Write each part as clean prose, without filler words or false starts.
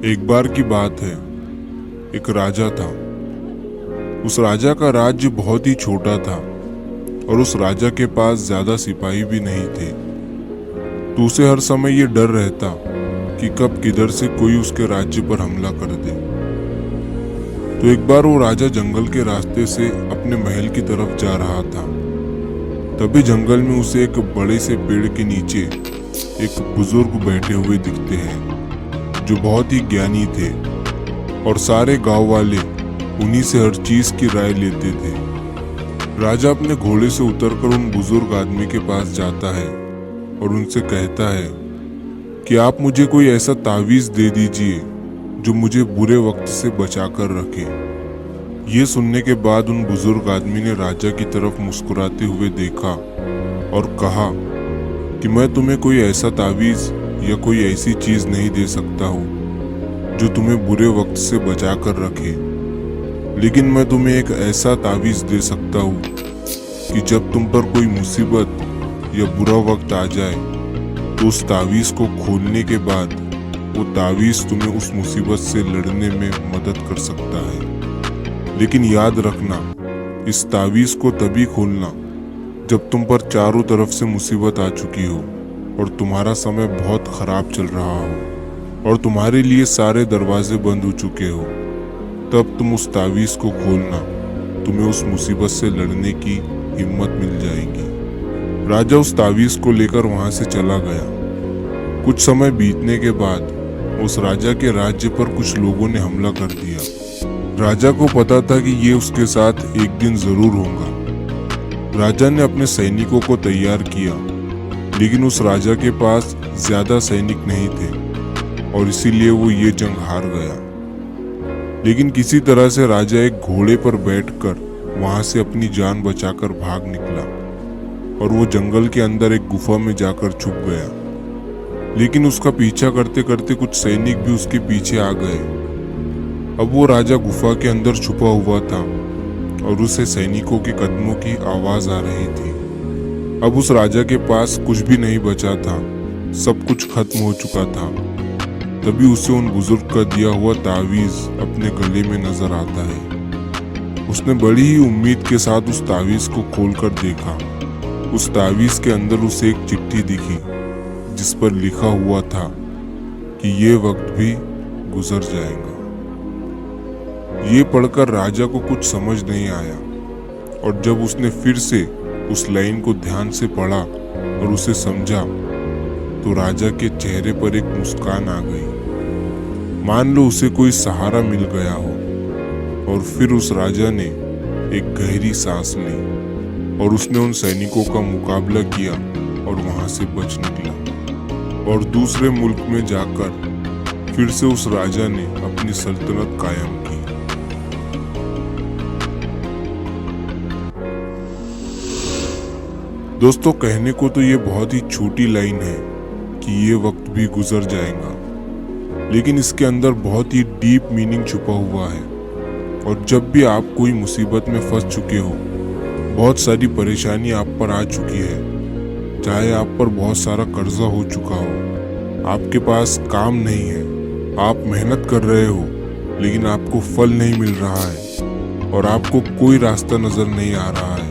एक बार की बात है। एक राजा था। उस राजा का राज्य बहुत ही छोटा था और उस राजा के पास ज्यादा सिपाही भी नहीं थे। तो उसे हर समय ये डर रहता कि कब किधर से कोई उसके राज्य पर हमला कर दे। तो एक बार वो राजा जंगल के रास्ते से अपने महल की तरफ जा रहा था। तभी जंगल में उसे एक बड़े से पेड़ के नीचे एक बुजुर्ग बैठे हुए दिखते हैं जो बहुत ही ज्ञानी थे और सारे गांव वाले उन्हीं से हर चीज की राय लेते थे। राजा अपने घोड़े से उतरकर उन बुजुर्ग आदमी के पास जाता है और उनसे कहता है कि आप मुझे कोई ऐसा तावीज दे दीजिए जो मुझे बुरे वक्त से बचा कर रखे। ये सुनने के बाद उन बुजुर्ग आदमी ने राजा की तरफ मुस्कुराते हुए देखा और कहा कि मैं तुम्हें कोई ऐसा तावीज या कोई ऐसी चीज नहीं दे सकता हूँ जो तुम्हें बुरे वक्त से बचा कर रखे, लेकिन मैं तुम्हें एक ऐसा तावीज दे सकता हूँ कि जब तुम पर कोई मुसीबत या बुरा वक्त आ जाए तो उस तावीज को खोलने के बाद वो तावीज तुम्हें उस मुसीबत से लड़ने में मदद कर सकता है। लेकिन याद रखना, इस तावीज को तभी खोलना जब तुम पर चारों तरफ से मुसीबत आ चुकी हो और तुम्हारा समय बहुत खराब चल रहा हो और तुम्हारे लिए सारे दरवाजे बंद हो चुके हो। तब तुम उस तावीज को खोलना, तुम्हें उस मुसीबत से लड़ने की हिम्मत मिल जाएगी। राजा उस तावीज को लेकर वहां से चला गया। कुछ समय बीतने के बाद उस राजा के राज्य पर कुछ लोगों ने हमला कर दिया। राजा को पता था कि ये उसके साथ एक दिन जरूर होगा। राजा ने अपने सैनिकों को तैयार किया, लेकिन उस राजा के पास ज्यादा सैनिक नहीं थे और इसीलिए वो ये जंग हार गया। लेकिन किसी तरह से राजा एक घोड़े पर बैठकर वहां से अपनी जान बचाकर भाग निकला और वो जंगल के अंदर एक गुफा में जाकर छुप गया। लेकिन उसका पीछा करते करते कुछ सैनिक भी उसके पीछे आ गए। अब वो राजा गुफा के अंदर छुपा हुआ था और उसे सैनिकों के कदमों की आवाज आ रही थी। अब उस राजा के पास कुछ भी नहीं बचा था, सब कुछ खत्म हो चुका था। तभी उसे उन बुजुर्ग का दिया हुआ तावीज अपने गले में नजर आता है। उसने बड़ी ही उम्मीद के साथ उस तावीज को खोलकर देखा। उस तावीज के अंदर उसे एक चिट्ठी दिखी जिस पर लिखा हुआ था कि ये वक्त भी गुजर जाएगा। ये पढ़कर राजा को कुछ समझ नहीं आया और जब उसने फिर से उस लाइन को ध्यान से पढ़ा और उसे समझा तो राजा के चेहरे पर एक मुस्कान आ गई। मान लो उसे कोई सहारा मिल गया हो। और फिर उस राजा ने एक गहरी सांस ली और उसने उन सैनिकों का मुकाबला किया और वहां से बच निकला और दूसरे मुल्क में जाकर फिर से उस राजा ने अपनी सल्तनत कायम की। दोस्तों, कहने को तो ये बहुत ही छोटी लाइन है कि ये वक्त भी गुजर जाएगा, लेकिन इसके अंदर बहुत ही डीप मीनिंग छुपा हुआ है। और जब भी आप कोई मुसीबत में फंस चुके हो, बहुत सारी परेशानी आप पर आ चुकी है, चाहे आप पर बहुत सारा कर्जा हो चुका हो, आपके पास काम नहीं है, आप मेहनत कर रहे हो लेकिन आपको फल नहीं मिल रहा है और आपको कोई रास्ता नजर नहीं आ रहा है,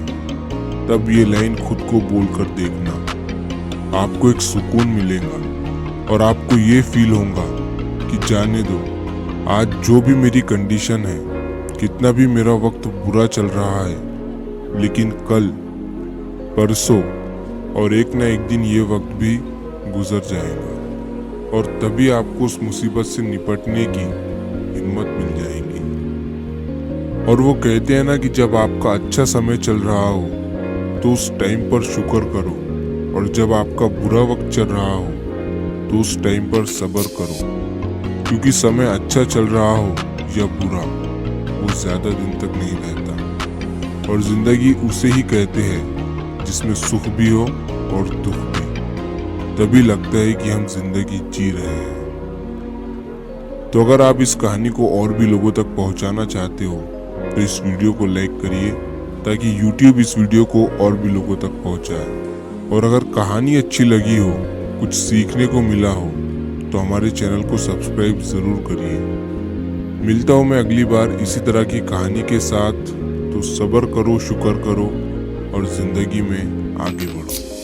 तब ये लाइन खुद को बोलकर देखना। आपको एक सुकून मिलेगा और आपको ये फील होगा कि जाने दो, आज जो भी मेरी कंडीशन है, कितना भी मेरा वक्त बुरा चल रहा है, लेकिन कल, परसों और एक ना एक दिन ये वक्त भी गुजर जाएगा और तभी आपको उस मुसीबत से निपटने की हिम्मत मिल जाएगी। और वो कहते हैं ना कि जब आपका अच्छा समय चल रहा हो तो उस टाइम पर शुक्र करो और जब आपका बुरा वक्त चल रहा हो तो उस टाइम पर सब्र करो, क्योंकि समय अच्छा चल रहा हो या बुरा, वो ज्यादा दिन तक नहीं रहता। और जिंदगी उसे ही कहते हैं जिसमें सुख भी हो और दुख भी, तभी लगता है कि हम जिंदगी जी रहे हैं। तो अगर आप इस कहानी को और भी लोगों तक पहुंचाना चाहते हो तो इस वीडियो को लाइक करिए ताकि YouTube इस वीडियो को और भी लोगों तक पहुंचाए। और अगर कहानी अच्छी लगी हो, कुछ सीखने को मिला हो, तो हमारे चैनल को सब्सक्राइब ज़रूर करिए। मिलता हूँ मैं अगली बार इसी तरह की कहानी के साथ। तो सब्र करो, शुक्र करो और ज़िंदगी में आगे बढ़ो।